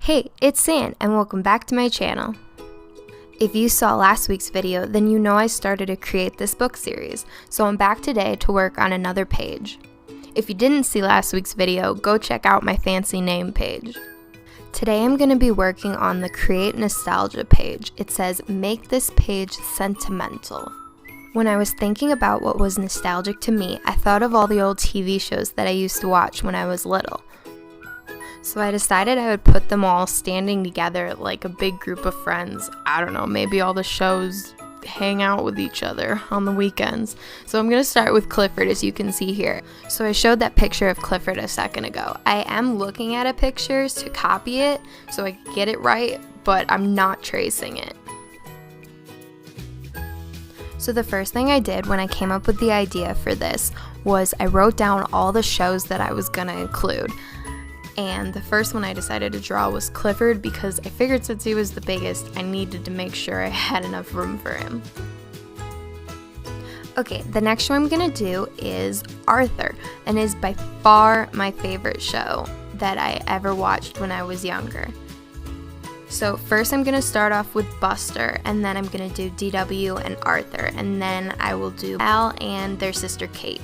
Hey, it's San, and welcome back to my channel. If you saw last week's video, then you know I started to create this book series, so I'm back today to work on another page. If you didn't see last week's video, go check out my fancy name page. Today I'm going to be working on the Create Nostalgia page. It says, make this page sentimental. When I was thinking about what was nostalgic to me, I thought of all the old TV shows that I used to watch when I was little. So I decided I would put them all standing together like a big group of friends. I don't know, maybe all the shows hang out with each other on the weekends. So I'm going to start with Clifford, as you can see here. So I showed that picture of Clifford a second ago. I am looking at a picture to copy it so I can get it right, but I'm not tracing it. So the first thing I did when I came up with the idea for this was I wrote down all the shows that I was going to include. And the first one I decided to draw was Clifford because I figured since he was the biggest, I needed to make sure I had enough room for him. Okay, the next show I'm going to do is Arthur, and is by far my favorite show that I ever watched when I was younger. So first I'm going to start off with Buster, and then I'm going to do DW and Arthur, and then I will do Al and their sister Kate.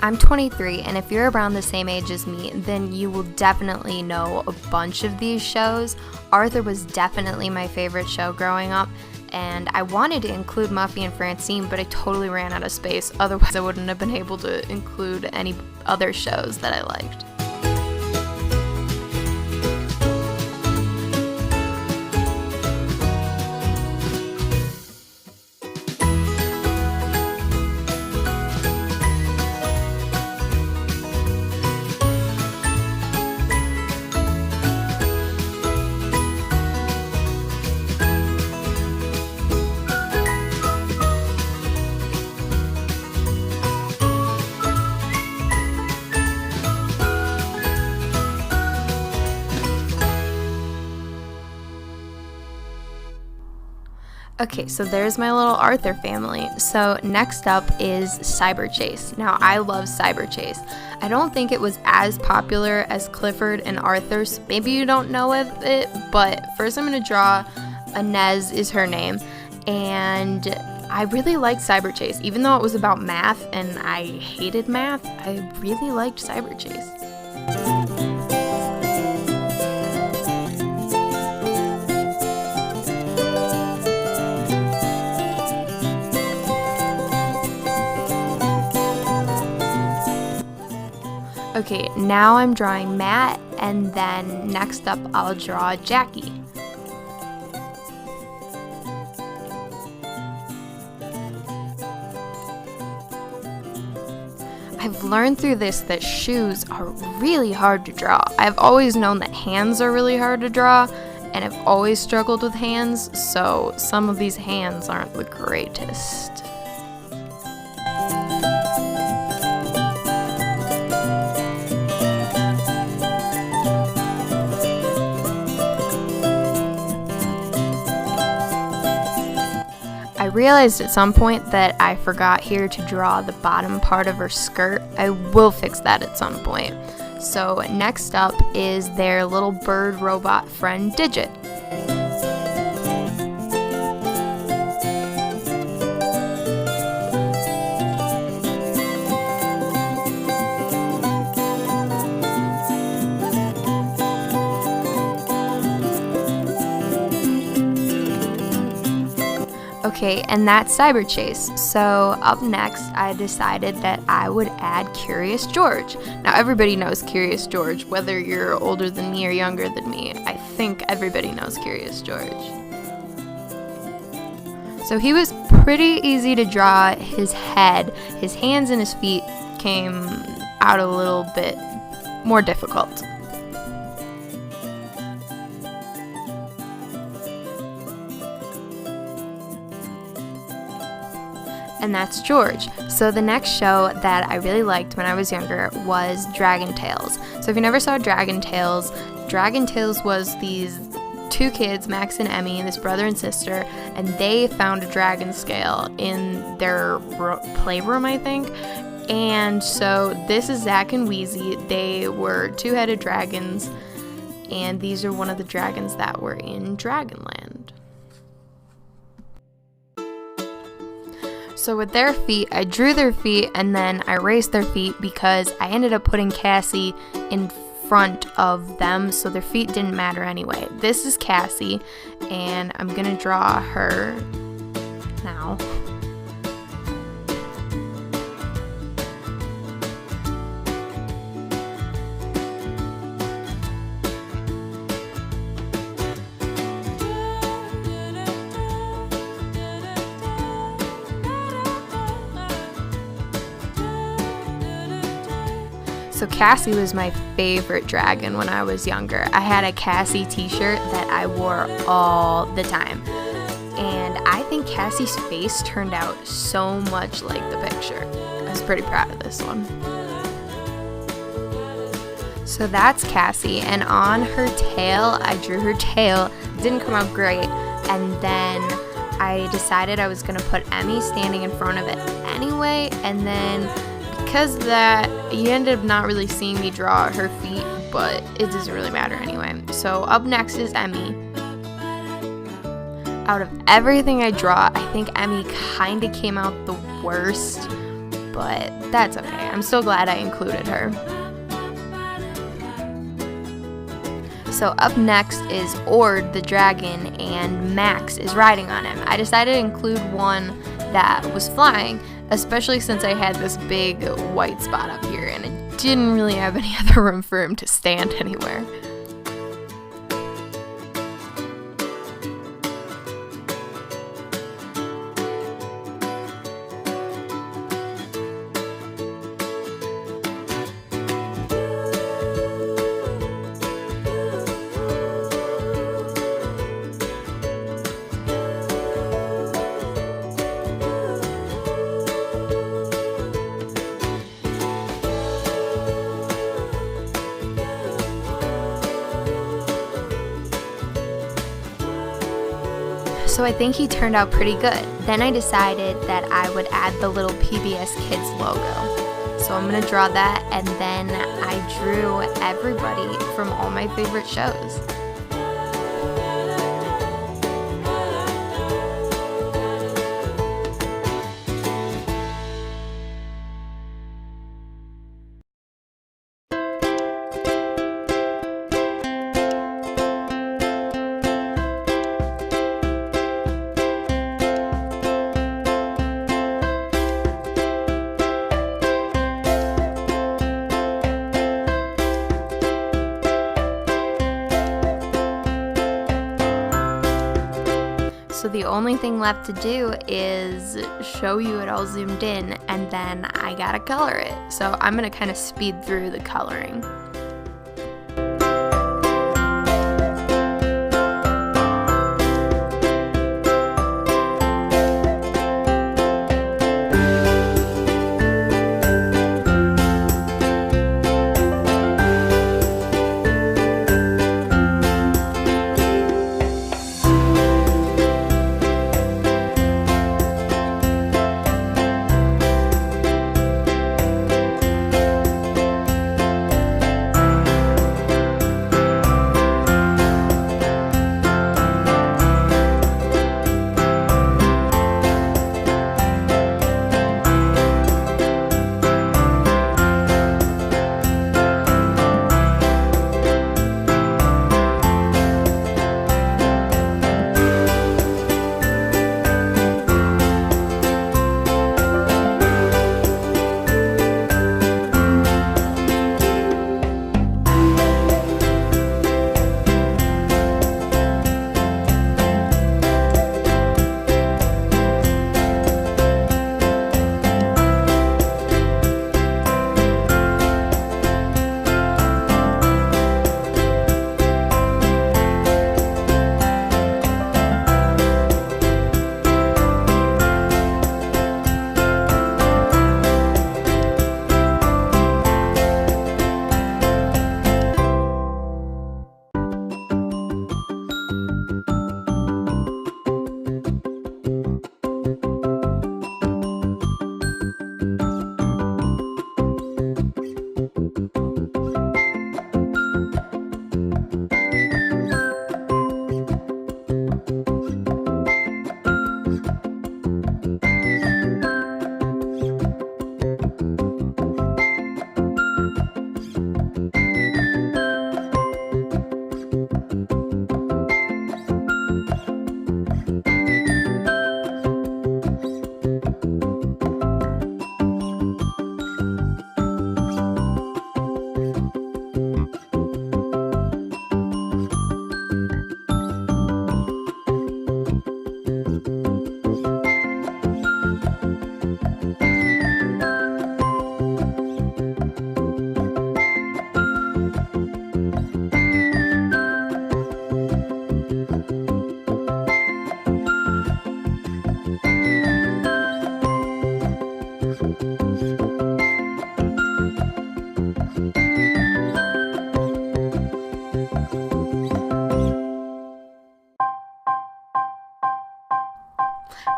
I'm 23, and if you're around the same age as me, then you will definitely know a bunch of these shows. Arthur was definitely my favorite show growing up, and I wanted to include Muffy and Francine, but I totally ran out of space. Otherwise, I wouldn't have been able to include any other shows that I liked. Okay, so there's my little Arthur family. So next up is Cyber Chase. Now, I love Cyber Chase. I don't think it was as popular as Clifford and Arthur, so maybe you don't know of it, but first I'm going to draw Inez is her name, and I really liked Cyber Chase. Even though it was about math and I hated math, I really liked Cyber Chase. Okay, now I'm drawing Matt, and then next up I'll draw Jackie. I've learned through this that shoes are really hard to draw. I've always known that hands are really hard to draw, and I've always struggled with hands, so some of these hands aren't the greatest. I realized at some point that I forgot here to draw the bottom part of her skirt. I will fix that at some point. So next up is their little bird robot friend Digit. Okay, and that's Cyber Chase. So up next, I decided that I would add Curious George. Now everybody knows Curious George, whether you're older than me or younger than me. I think everybody knows Curious George. So he was pretty easy to draw. His head, his hands and his feet came out a little bit more difficult. and that's George. So the next show that I really liked when I was younger was Dragon Tales. So if you never saw Dragon Tales was these two kids, Max and Emmy, this brother and sister, and they found a dragon scale in their playroom, I think. And so this is Zach and Wheezy. They were two-headed dragons, and these are one of the dragons that were in Dragonland. So with their feet, I drew their feet and then I erased their feet because I ended up putting Cassie in front of them, so their feet didn't matter anyway. This is Cassie, and I'm gonna draw her now. So Cassie was my favorite dragon when I was younger. I had a Cassie t-shirt that I wore all the time. And I think Cassie's face turned out so much like the picture. I was pretty proud of this one. So that's Cassie, and on her tail, I drew her tail. It didn't come out great, and then I decided I was gonna put Emmy standing in front of it anyway, and then because of that, you ended up not really seeing me draw her feet, but it doesn't really matter anyway. So up next is Emmy. Out of everything I draw, I think Emmy kind of came out the worst, but that's okay. I'm still glad I included her. So up next is Ord the dragon, and Max is riding on him. I decided to include one that was flying, especially since I had this big white spot up here and I didn't really have any other room for him to stand anywhere. So I think he turned out pretty good. Then I decided that I would add the little PBS Kids logo. So I'm gonna draw that, and then I drew everybody from all my favorite shows. So the only thing left to do is show you it all zoomed in, and then I gotta color it. So I'm gonna kind of speed through the coloring.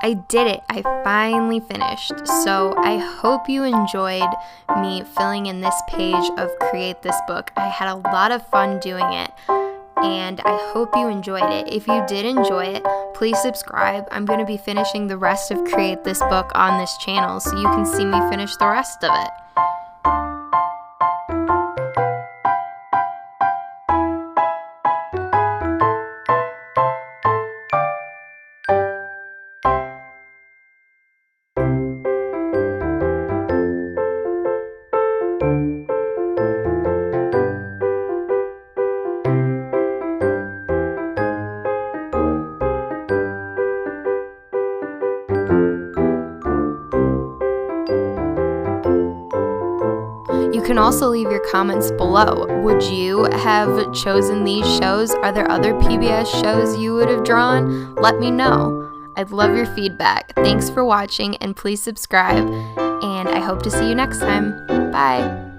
I did it. I finally finished. So I hope you enjoyed me filling in this page of Create This Book. I had a lot of fun doing it, and I hope you enjoyed it. If you did enjoy it, please subscribe. I'm going to be finishing the rest of Create This Book on this channel, so you can see me finish the rest of it. You can also leave your comments below. Would you have chosen these shows? Are there other PBS shows you would have drawn? Let me know. I'd love your feedback. Thanks for watching, and please subscribe, and I hope to see you next time. Bye!